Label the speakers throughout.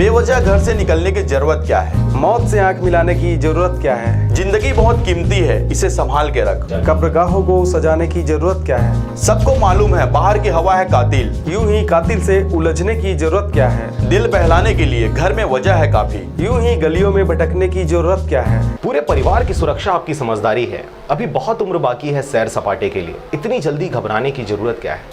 Speaker 1: बेवजह घर से निकलने की जरूरत क्या है?
Speaker 2: मौत से आंख मिलाने की जरूरत क्या है?
Speaker 1: जिंदगी बहुत कीमती है, इसे संभाल के रख।
Speaker 2: कब्रगाहों को सजाने की जरूरत क्या है?
Speaker 1: सबको मालूम है बाहर की हवा है कातिल।
Speaker 2: यूं ही कातिल से उलझने की जरूरत क्या है?
Speaker 1: दिल बहलाने के लिए घर में वजह है काफी।
Speaker 2: यूं ही गलियों में भटकने की जरूरत क्या है?
Speaker 3: पूरे परिवार की सुरक्षा आपकी समझदारी है। अभी बहुत उम्र बाकी है सैर सपाटे के लिए, इतनी जल्दी घबराने की जरूरत क्या है?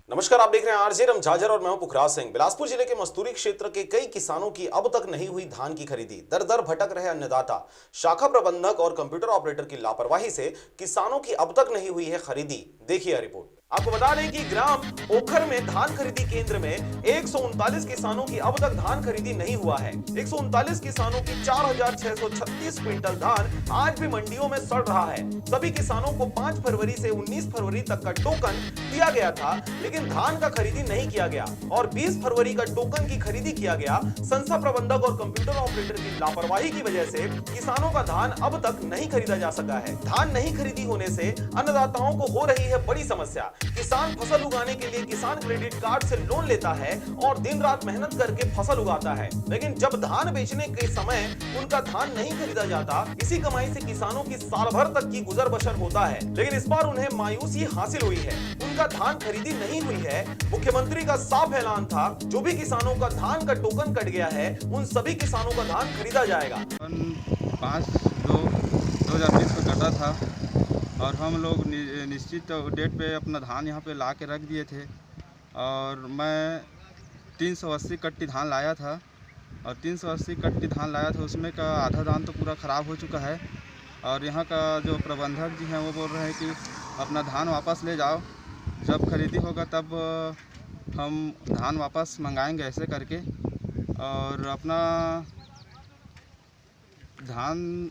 Speaker 4: नमस्कार, आप देख रहे हैं आरजे रमझाझर और मैं हूं पुखराज सिंह। बिलासपुर जिले के मस्तूरी क्षेत्र के कई किसानों की अब तक नहीं हुई धान की खरीदी। दर दर भटक रहे अन्नदाता, शाखा प्रबंधक और कंप्यूटर ऑपरेटर की लापरवाही से किसानों की अब तक नहीं हुई है खरीदी। देखिए रिपोर्ट। आपको बता दें कि ग्राम ओखर में धान खरीदी केंद्र में 139 किसानों की अब तक धान खरीदी नहीं हुआ है। 139 किसानों की 4636 क्विंटल धान आज भी मंडियों में सड़ रहा है। सभी किसानों को 5 फरवरी से 19 फरवरी तक का टोकन दिया गया था, लेकिन धान का खरीदी नहीं किया गया और 20 फरवरी का टोकन की खरीदी किया गया। संस्था प्रबंधक और कंप्यूटर ऑपरेटर की लापरवाही की वजह से किसानों का धान अब तक नहीं खरीदा जा सका है। धान नहीं खरीदी होने से अन्नदाताओं को हो रही है बड़ी समस्या। किसान फसल उगाने के लिए किसान क्रेडिट कार्ड से लोन लेता है और दिन रात मेहनत करके फसल उगाता है, लेकिन जब धान बेचने के समय उनका धान नहीं खरीदा जाता, इसी कमाई से किसानों की साल भर तक की गुजर बसर होता है। लेकिन इस बार उन्हें मायूसी हासिल हुई है, उनका धान खरीदी नहीं हुई है। मुख्यमंत्री का साफ ऐलान था, जो भी किसानों का धान का टोकन कट गया है उन सभी किसानों का धान खरीदा जाएगा।
Speaker 5: 5/2/2020 को कटा था और हम लोग निश्चित डेट पे अपना धान यहाँ पे ला के रख दिए थे और मैं 380 कट्टी धान लाया था और 380 कट्टी धान लाया था, उसमें का आधा धान तो पूरा ख़राब हो चुका है और यहाँ का जो प्रबंधक जी हैं वो बोल रहे हैं कि अपना धान वापस ले जाओ, जब खरीदी होगा तब हम धान वापस मंगाएंगे ऐसे करके। और अपना धान,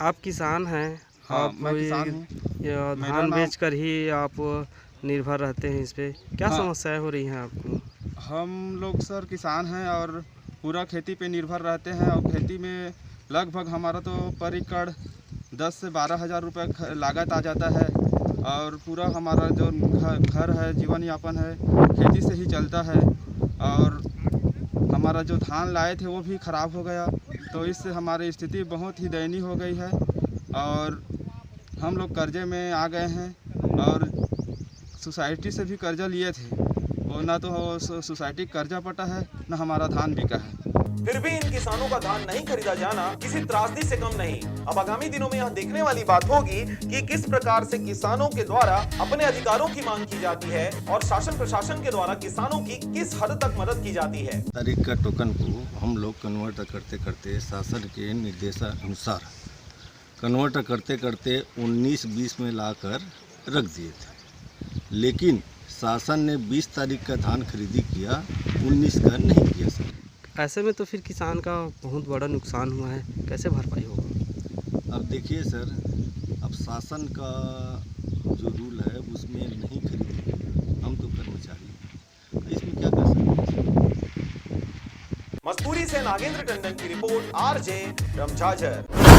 Speaker 2: आप किसान हैं?
Speaker 5: हाँ,
Speaker 2: आप
Speaker 5: मैं किसान हूँ।
Speaker 2: धान बेचकर ही आप निर्भर रहते हैं इस पे, क्या
Speaker 5: हाँ,
Speaker 2: समस्याएं हो रही हैं आपको?
Speaker 5: हम लोग सर किसान हैं और पूरा खेती पे निर्भर रहते हैं और खेती में लगभग हमारा तो पर एकड़ 10 से 12 हज़ार रुपये लागत आ जाता है और पूरा हमारा जो घर है, जीवन यापन है, खेती से ही चलता है। और हमारा जो धान लाए थे वो भी ख़राब हो गया, तो इससे हमारी स्थिति बहुत ही दयनीय हो गई है और हम लोग कर्जे में आ गए हैं और सोसाइटी से भी कर्जा लिए थे, और ना तो सोसाइटी कर्जा पटा है ना हमारा धान बिका है।
Speaker 4: फिर भी इन किसानों का धान नहीं खरीदा जाना किसी त्रासदी से कम नहीं। अब आगामी दिनों में यह देखने वाली बात होगी कि किस प्रकार से किसानों के द्वारा अपने अधिकारों की मांग की जाती है और शासन प्रशासन के द्वारा किसानों की किस हद तक मदद की जाती है।
Speaker 6: तारीख का टोकन को हम लोग कन्वर्ट करते करते शासन के निर्देशानुसार कन्वर्ट करते करते 19-20 में लाकर रख दिए थे, लेकिन शासन ने 20 तारीख का धान खरीदी किया, 19 का नहीं किया सर।
Speaker 2: ऐसे में तो फिर किसान का बहुत बड़ा नुकसान हुआ है, कैसे भरपाई होगा?
Speaker 6: अब देखिए सर, अब शासन का जो रूल है उसमें नहीं खरीदी, हम तो कर्मचारी हैं, इसमें क्या कर सकते हैं।
Speaker 4: मस्तूरी से नागेंद्र टंडन की रिपोर्ट, आरजे रमझाझर।